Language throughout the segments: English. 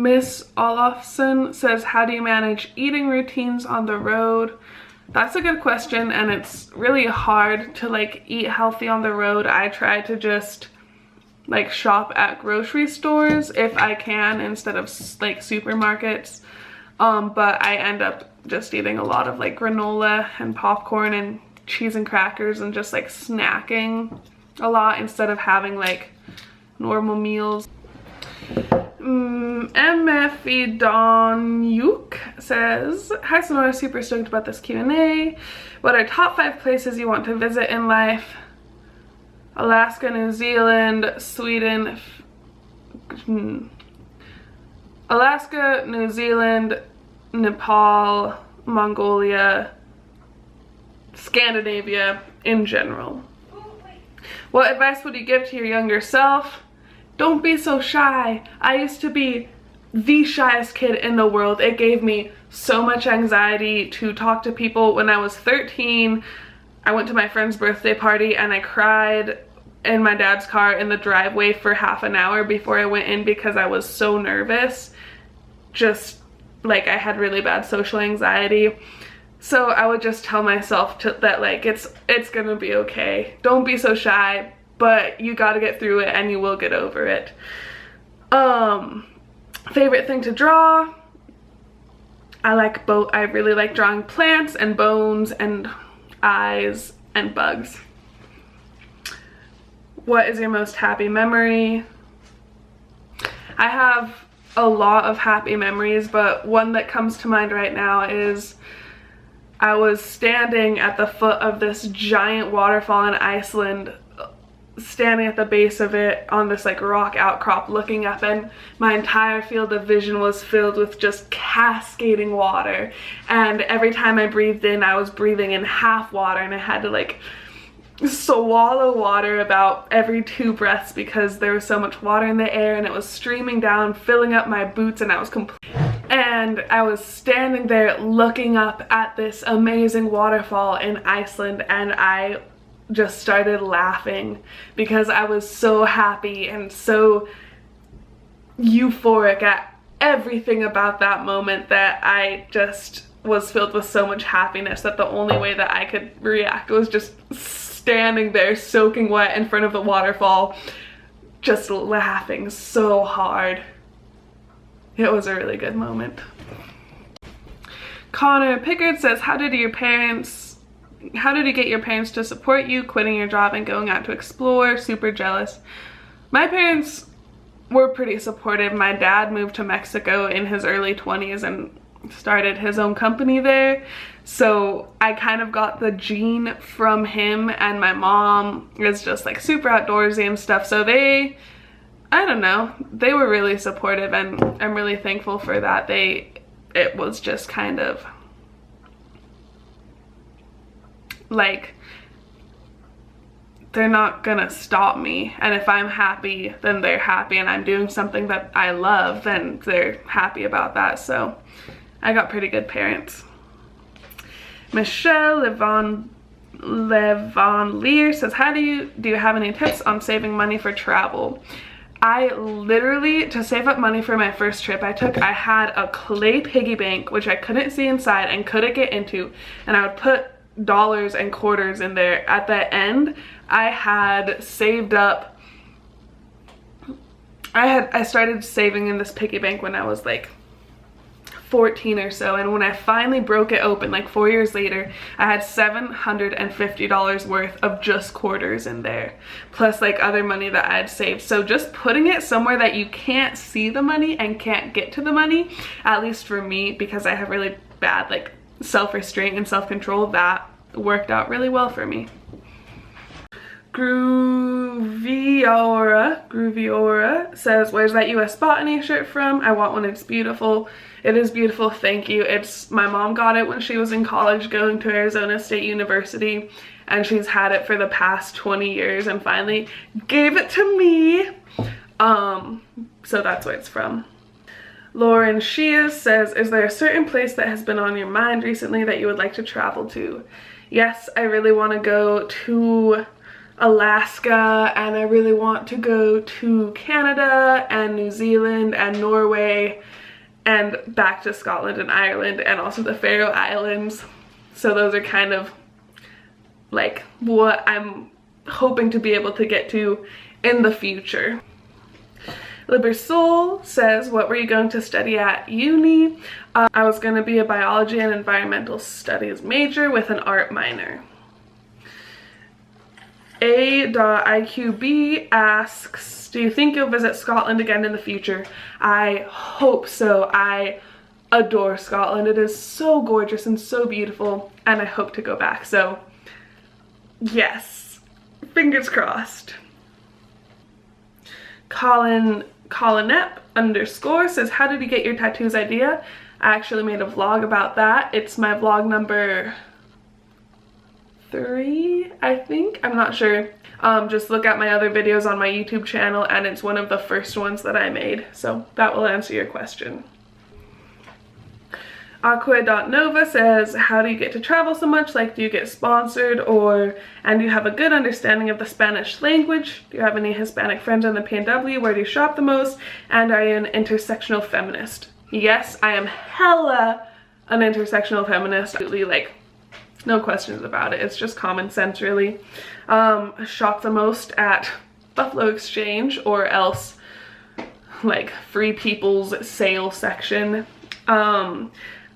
Miss Olofsson says, how do you manage eating routines on the road? That's a good question, and it's really hard to like eat healthy on the road. I try to just like shop at grocery stores if I can instead of like supermarkets, but I end up just eating a lot of like granola and popcorn and cheese and crackers and just like snacking a lot instead of having like normal meals. MFE Donyuk says, hi Sonora, super stoked about this Q&A. What are top 5 places you want to visit in life? Alaska, New Zealand, Sweden, Alaska, New Zealand, Nepal, Mongolia, Scandinavia in general. What advice would you give to your younger self? Don't be so shy. I used to be the shyest kid in the world. It gave me so much anxiety to talk to people. When I was 13, I went to my friend's birthday party and I cried in my dad's car in the driveway for half an hour before I went in because I was so nervous. Just like I had really bad social anxiety. So I would just tell myself that like it's gonna be okay. Don't be so shy, but you gotta get through it and you will get over it. Favorite thing to draw? I really like drawing plants and bones and eyes and bugs. What is your most happy memory? I have a lot of happy memories, but one that comes to mind right now is I was standing at the foot of this giant waterfall in Iceland, standing at the base of it on this like rock outcrop looking up, and my entire field of vision was filled with just cascading water, and every time I breathed in I was breathing in half water, and I had to like swallow water about every 2 breaths because there was so much water in the air and it was streaming down, filling up my boots, and I was standing there looking up at this amazing waterfall in Iceland, and I just started laughing because I was so happy and so euphoric at everything about that moment that I just was filled with so much happiness that the only way that I could react was just standing there soaking wet in front of the waterfall, just laughing so hard. It was a really good moment. Connor Pickard says, how did you get your parents to support you quitting your job and going out to explore? Super jealous. My parents were pretty supportive. My dad moved to Mexico in his early 20s and started his own company there, so I kind of got the gene from him, and my mom is just like super outdoorsy and stuff, so I don't know, they were really supportive, and I'm really thankful for that. It was just kind of like, they're not gonna stop me, and if I'm happy then they're happy, and I'm doing something that I love, then they're happy about that. So I got pretty good parents. Michelle Levon Lear says, how do you have any tips on saving money for travel? I literally, to save up money for my first trip I had a clay piggy bank which I couldn't see inside and couldn't get into, and I would put dollars and quarters in there. At the end I had saved up, I started saving in this piggy bank when I was like 14 or so, and when I finally broke it open like 4 years later, I had $750 worth of just quarters in there, plus like other money that I had saved. So just putting it somewhere that you can't see the money and can't get to the money, at least for me, because I have really bad like self-restraint and self-control, that worked out really well for me. Grooviora says, where's that US Botany shirt from? I want one, it's beautiful. It is beautiful, thank you. My mom got it when she was in college going to Arizona State University, and she's had it for the past 20 years and finally gave it to me. So that's where it's from. Lauren Sheas says, is there a certain place that has been on your mind recently that you would like to travel to? Yes, I really want to go to Alaska, and I really want to go to Canada and New Zealand and Norway and back to Scotland and Ireland and also the Faroe Islands. So those are kind of like what I'm hoping to be able to get to in the future. Libersoul says, what were you going to study at uni? I was going to be a biology and environmental studies major with an art minor. A.IQB asks, do you think you'll visit Scotland again in the future? I hope so. I adore Scotland. It is so gorgeous and so beautiful, and I hope to go back. So yes, fingers crossed. Colin _ says, how did you get your tattoos idea? I actually made a vlog about that. It's my vlog number 3, I think. I'm not sure. Just look at my other videos on my YouTube channel, and it's one of the first ones that I made. So that will answer your question. Aqua.nova says, how do you get to travel so much? Like, do you get sponsored, and do you have a good understanding of the Spanish language? Do you have any Hispanic friends in the PNW? Where do you shop the most? And are you an intersectional feminist? Yes, I am hella an intersectional feminist. Absolutely, like, no questions about it. It's just common sense, really. I shop the most at Buffalo Exchange, or else like Free People's sale section.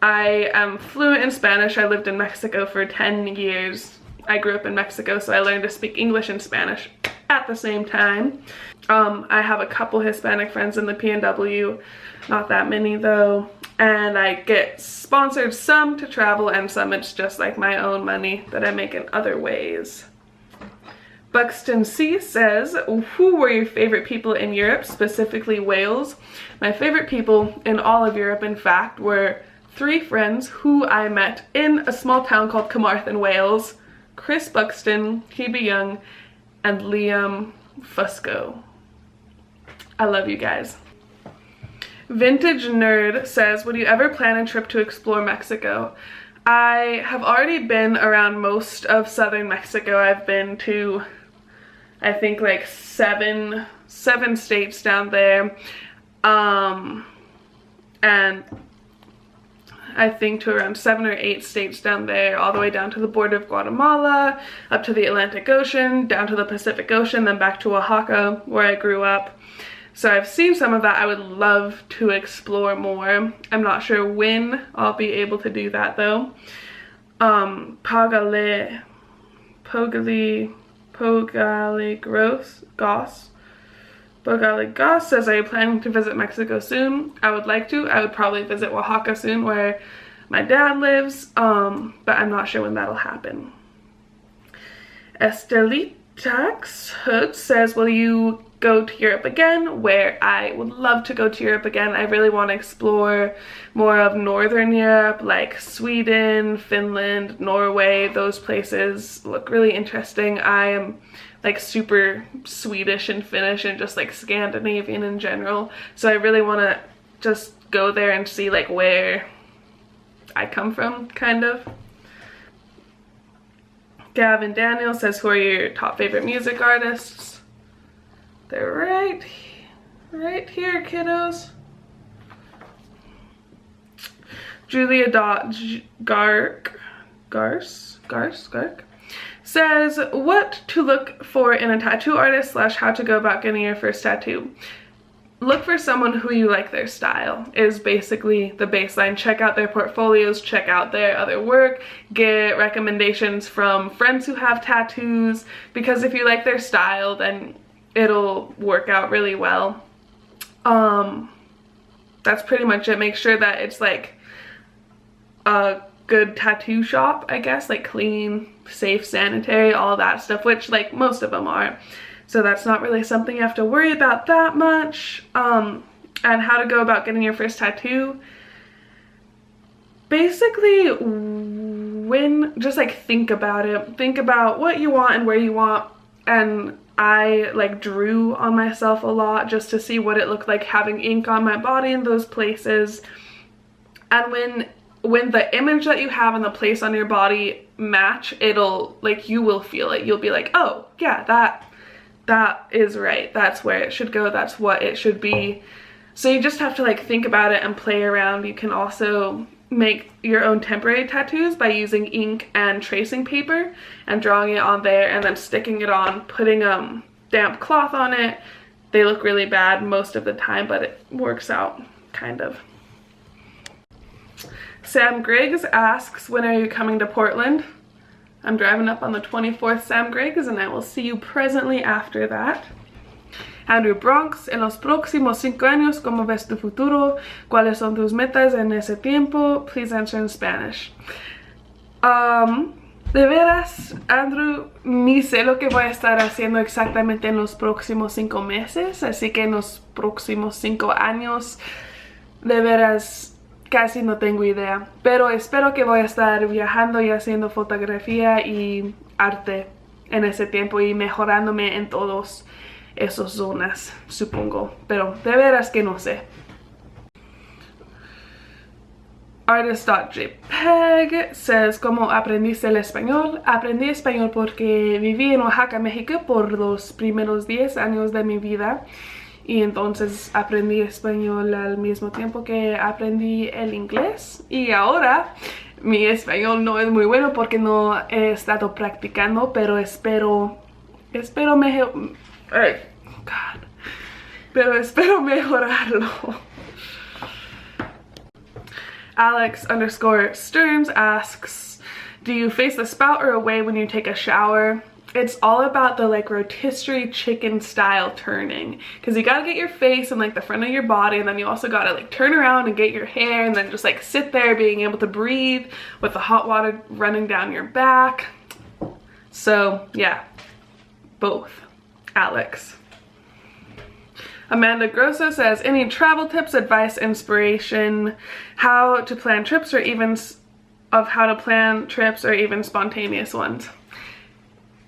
I am fluent in Spanish. I lived in Mexico for 10 years. I grew up in Mexico, so I learned to speak English and Spanish at the same time. I have a couple Hispanic friends in the PNW, not that many though, and I get sponsored some to travel and some it's just like my own money that I make in other ways. Buxton C says, who were your favorite people in Europe, specifically Wales? My favorite people in all of Europe, in fact, were 3 friends who I met in a small town called Carmarthen, Wales. Chris Buxton, Hebe Young, and Liam Fusco. I love you guys. Vintage Nerd says, would you ever plan a trip to explore Mexico? I have already been around most of southern Mexico. I've been to, I think, like seven states down there. And I think to around 7 or 8 states down there, all the way down to the border of Guatemala, up to the Atlantic Ocean, down to the Pacific Ocean, then back to Oaxaca, where I grew up. So I've seen some of that. I would love to explore more. I'm not sure when I'll be able to do that though. Pogale Goss says, are you planning to visit Mexico soon? I would like to. I would probably visit Oaxaca soon, where my dad lives, but I'm not sure when that'll happen. Estelitax Hood says, will you go to Europe again? Where I would love to go to Europe again. I really want to explore more of Northern Europe, like Sweden, Finland, Norway. Those places look really interesting. I am like super Swedish and Finnish and just like Scandinavian in general. So I really want to just go there and see like where I come from, kind of. Gavin Daniel says, who are your top favorite music artists? They're right here, kiddos. Julia.Gark says, what to look for in a tattoo artist / how to go about getting your first tattoo. Look for someone who you like their style is basically the baseline. Check out their portfolios, check out their other work, get recommendations from friends who have tattoos, because if you like their style, then it'll work out really well. That's pretty much it. Make sure that it's like a good tattoo shop, I guess, like clean, safe, sanitary, all that stuff, which like most of them are. So that's not really something you have to worry about that much. And how to go about getting your first tattoo. Basically, just like think about it. Think about what you want and where you want. And I like drew on myself a lot just to see what it looked like having ink on my body in those places. And when when the image that you have and the place on your body match, it'll, like, you will feel it. You'll be like, oh yeah, that is right. That's where it should go. That's what it should be. So you just have to like think about it and play around. You can also make your own temporary tattoos by using ink and tracing paper and drawing it on there and then sticking it on, putting damp cloth on it. They look really bad most of the time, but it works out kind of. Sam Griggs asks, when are you coming to Portland? I'm driving up on the 24th, Sam Griggs, and I will see you presently after that. Andrew Bronx, en los próximos 5 años, ¿cómo ves tu futuro? ¿Cuáles son tus metas en ese tiempo? Please answer in Spanish. De veras, Andrew, ni sé lo que voy a estar haciendo exactamente en los próximos 5 meses, así que en los próximos 5 años, de veras, casi no tengo idea. Pero espero que voy a estar viajando y haciendo fotografía y arte en ese tiempo y mejorándome en todos esas zonas, supongo, pero de veras que no sé. Artist.jpg says, ¿cómo aprendiste el español? Aprendí español porque viví en Oaxaca, México por los primeros 10 años de mi vida y entonces aprendí español al mismo tiempo que aprendí el inglés, y ahora mi español no es muy bueno porque no he estado practicando, pero espero mejorarlo. Alex_Stearns asks, do you face the spout or away when you take a shower? It's all about the like rotisserie chicken style turning, because you gotta get your face and like the front of your body, and then you also gotta like turn around and get your hair, and then just like sit there being able to breathe with the hot water running down your back. So yeah, both. Alex. Amanda Grosso says, any travel tips, advice, inspiration, how to plan trips, or even spontaneous ones?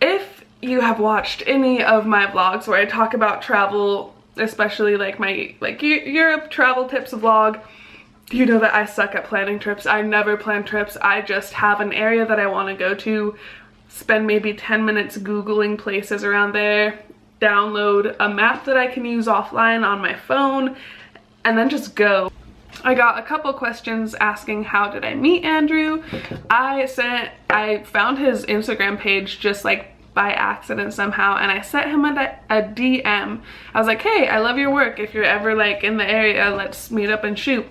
If you have watched any of my vlogs where I talk about travel, especially like my Europe travel tips vlog, you know that I suck at planning trips. I never plan trips. I just have an area that I want to go to, spend maybe 10 minutes Googling places around there, download a map that I can use offline on my phone, and then just go. I got a couple questions asking how did I meet Andrew. I found his Instagram page just like by accident somehow, and I sent him a DM. I was like, hey, I love your work. If you're ever like in the area, let's meet up and shoot.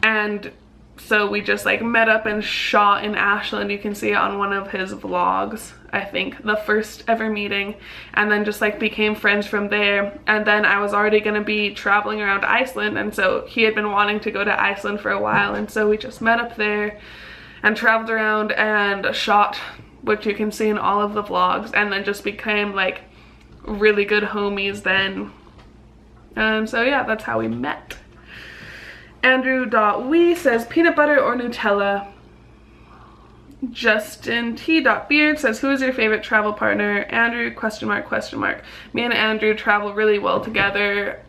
And so we just like met up and shot in Iceland. You can see it on one of his vlogs, I think, the first ever meeting, and then just like became friends from there. And then I was already gonna be traveling around Iceland, and so he had been wanting to go to Iceland for a while, and so we just met up there and traveled around and shot, which you can see in all of the vlogs, and then just became like really good homies then. And so yeah, that's how we met. Andrew.we says, peanut butter or Nutella? Justin T.Beard says, who is your favorite travel partner? Andrew, question mark, question mark. Me and Andrew travel really well together.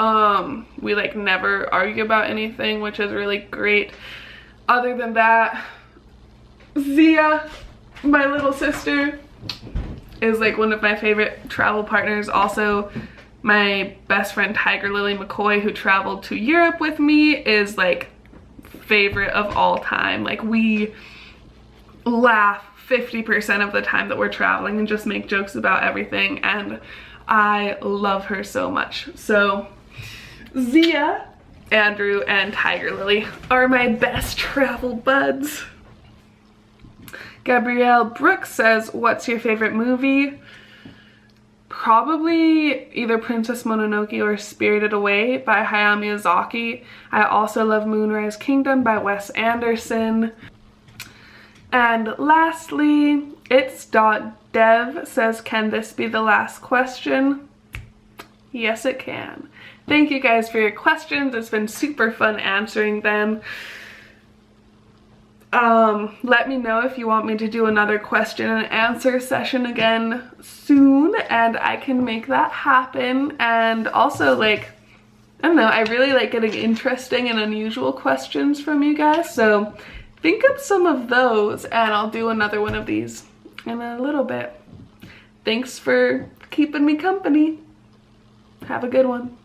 We like never argue about anything, which is really great. Other than that, Zia, my little sister, is like one of my favorite travel partners. Also, my best friend Tiger Lily McCoy, who traveled to Europe with me, is like favorite of all time. Like, we laugh 50% of the time that we're traveling and just make jokes about everything, and I love her so much. So Zia, Andrew, and Tiger Lily are my best travel buds. Gabrielle Brooks says, what's your favorite movie? Probably either Princess Mononoke or Spirited Away by Hayao Miyazaki. I also love Moonrise Kingdom by Wes Anderson. And lastly, it's.dev says, can this be the last question? Yes, it can. Thank you guys for your questions. It's been super fun answering them. Let me know if you want me to do another question and answer session again soon, and I can make that happen. And also, like, I don't know, I really like getting interesting and unusual questions from you guys, so think up some of those, and I'll do another one of these in a little bit. Thanks for keeping me company. Have a good one.